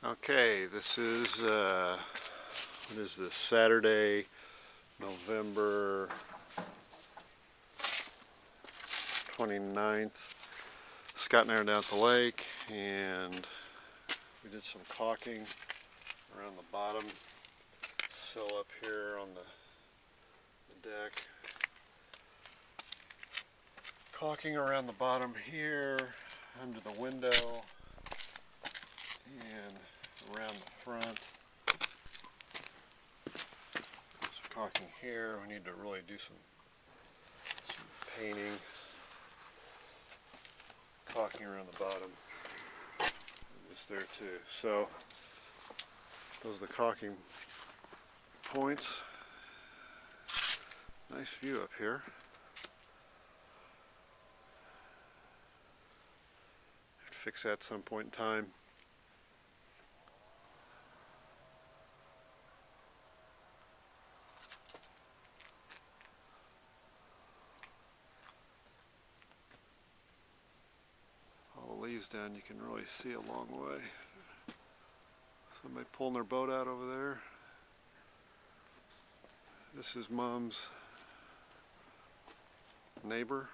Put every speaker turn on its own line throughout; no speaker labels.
Okay, this is, what is this, Saturday, November 29th. Scott and I are down at the lake, and we did some caulking around the bottom sill up here on the deck. Caulking around the bottom here, under the window, and around the front. Some caulking here. We need to really do some painting. Caulking around the bottom. It's there too. So those are the caulking points. Nice view up here. Fix that at some point in time. All the leaves down, you can really see a long way. Somebody pulling their boat out over there. This is Mom's neighbor,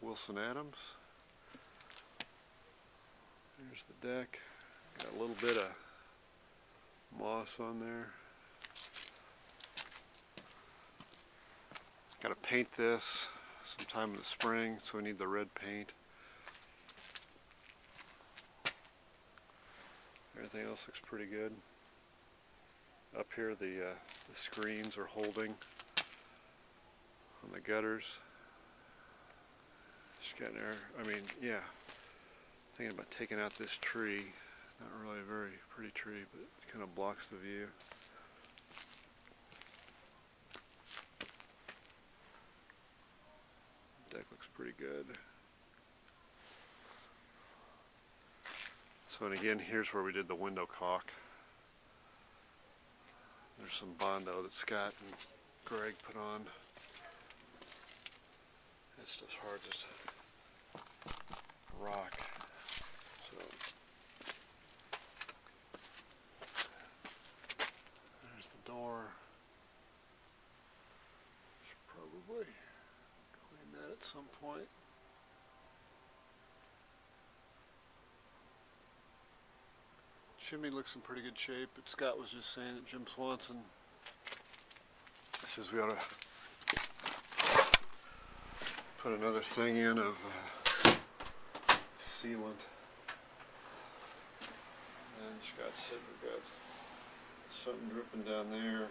Wilson Adams. There's the deck. Got a little bit of moss on there. Got to paint this sometime in the spring, so we need the red paint. Everything else looks pretty good. Up here the screens are holding on the gutters. Just getting there. I mean, yeah. Thinking about taking out this tree. Not really a very pretty tree, but it kind of blocks the view. Deck looks pretty good. So, and again, here's where we did the window caulk. There's some Bondo that Scott and Greg put on. That stuff's hard, just rock. So there's the door. Should probably clean that at some point. Chimney looks in pretty good shape, but Scott was just saying that Jim Swanson says we ought to put another thing in of sealant. And Scott said we've got something dripping down there,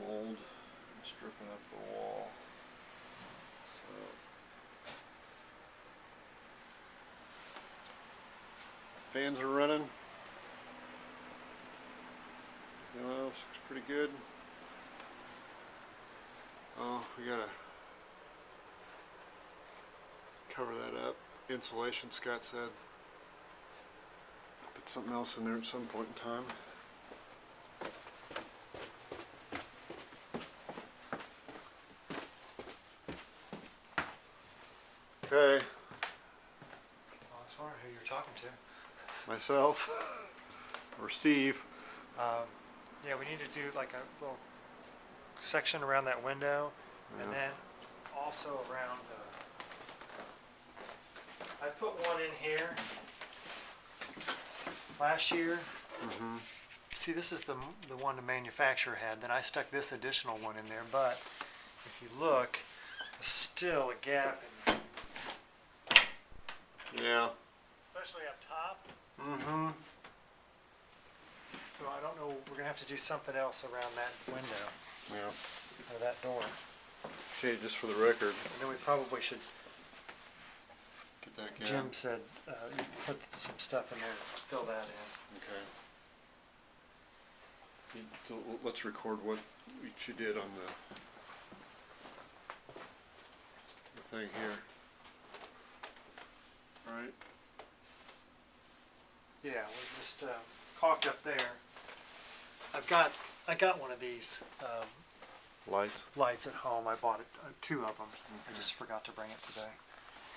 mold, it's dripping up the wall. So fans are running. Everything else looks pretty good. Oh, we gotta cover that up. Insulation, Scott said. Put something else in there at some point in time. Okay.
Well, I was wondering who you're talking to.
Myself or Steve.
Yeah, we need to do like a little section around that window,
Yeah.
and then also around I put one in here last year.
Mm-hmm.
See, this is the one the manufacturer had. Then I stuck this additional one in there, but if you look, there's still a gap in there,
Yeah.
especially up top.
Mm-hmm.
So I don't know, we're gonna have to do something else around that window,
Yeah.
or that door.
Okay, just for the record,
And then we probably should,
get that gap.
Jim said, you put some stuff in there to fill that in.
Okay. So let's record what you did on the thing here. All right.
Yeah, we're just caulked up there. I got one of these
Lights.
lights at home. I bought it, two of them. I just forgot to bring it today.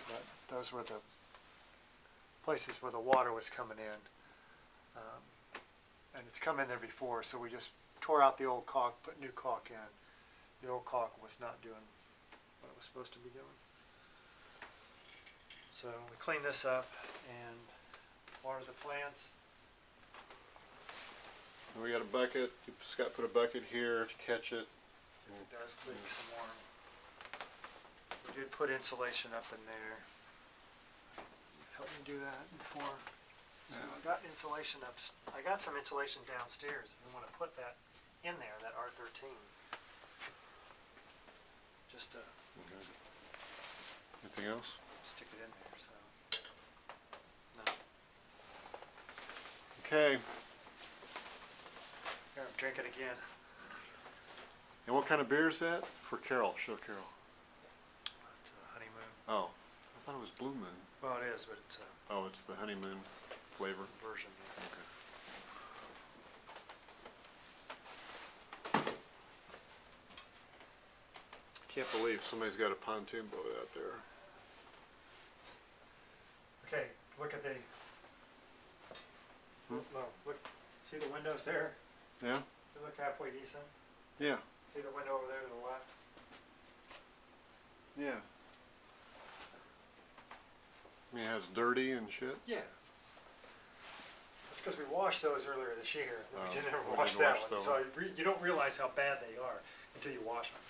But those were the places where the water was coming in. And it's come in there before, so we just tore out the old caulk, put new caulk in. The old caulk was not doing what it was supposed to be doing. So we clean this up and water the plants.
We got a bucket. Scott put a bucket here to catch it.
It does leak some more. We did put insulation up in there. Helped me do that before. So I got insulation up. I got some insulation downstairs. If you want to put that in there, that R13. Just to
Okay. Anything else?
stick it in there. So no.
Okay.
Here, I'm drinking again.
And what kind of beer is that? For Carol. Show Carol.
It's a honeymoon.
Oh, I thought it was Blue Moon.
Well, it is, but it's a
Oh, it's the honeymoon flavor.
version.
Okay. Can't believe somebody's got a pontoon boat out there.
Okay, look at the. No, look. See the windows there?
Yeah?
They look halfway decent.
Yeah.
See the window over there to the left?
Yeah. I mean, it has dirty and shit.
Yeah. That's because we washed those earlier this year. And we
Oh,
didn't ever
we
wash
didn't
that
wash
one.
that
So you don't realize how bad they are until you wash them.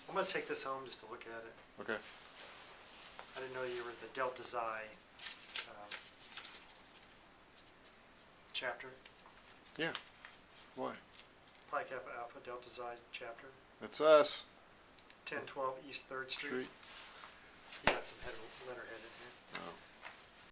I'm going to take this home just to look at it.
Okay.
I didn't know you were the Delta Xi chapter.
Yeah. Why?
Pi Kappa Alpha Delta Xi chapter.
That's us.
1012 East 3rd Street.
Street.
You got some letterhead in here.
Oh.